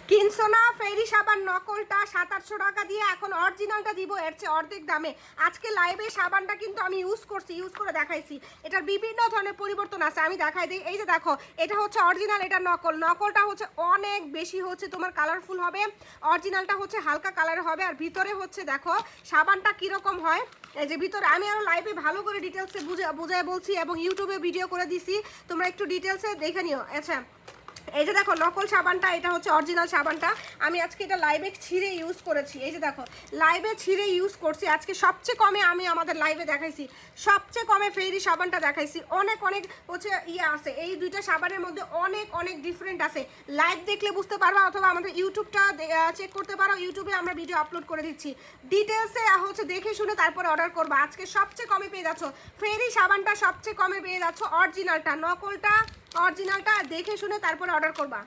কিনছো না ফেরি সাবান নকলটা 700-800 টাকা দিয়ে, এখন অরিজিনালটা দিব এর চেয়ে অর্ধেক দামে। আজকে লাইভে সাবানটা কিন্তু আমি ইউজ করছি, ইউজ করে দেখাইছি। এটার বিভিন্ন ধরনের পরিবর্তন আছে, আমি দেখাই দিই। এই যে দেখো, এটা হচ্ছে অরিজিনাল, এটা নকল। নকলটা হচ্ছে অনেক বেশি হচ্ছে তোমার কালারফুল হবে, অরিজিনালটা হচ্ছে হালকা কালার হবে। আর ভিতরে হচ্ছে দেখো সাবানটা কীরকম হয়, এই যে ভিতরে আমি আরও লাইভে ভালো করে ডিটেলসে বুঝায় বলছি এবং ইউটিউবে ভিডিও করে দিছি, তোমরা একটু ডিটেলসে দেখে নিও। আচ্ছা, এই যে দেখো নকল সাবানটা, এটা হচ্ছে অরিজিনাল সাবানটা। আমি আজকে এটা লাইভে ছিঁড়ে ইউজ করেছি। এই যে দেখো লাইভে ছিঁড়ে ইউজ করছি। আজকে সবচেয়ে কমে আমি আমাদের লাইভে দেখাইছি, সবচেয়ে কমে ফেরি সাবানটা দেখাইছি। অনেক অনেক হচ্ছে ইয়ে আছে, এই দুইটা সাবানের মধ্যে অনেক অনেক ডিফারেন্ট আছে। লাইভ দেখলে বুঝতে পারবা, অথবা আমাদের ইউটিউবটা চেক করতে পারো, ইউটিউবে আমরা ভিডিও আপলোড করে দিচ্ছি। ডিটেলসে হচ্ছে দেখে শুনে তারপরে অর্ডার করবা। আজকে সবচেয়ে কমে পেয়ে যাচ্ছ ফেরি সাবানটা, সবচেয়ে কমে পেয়ে যাচ্ছ অরিজিনালটা। নকলটা অরিজিনালটা দেখে শুনে তারপরে অর্ডার করবা।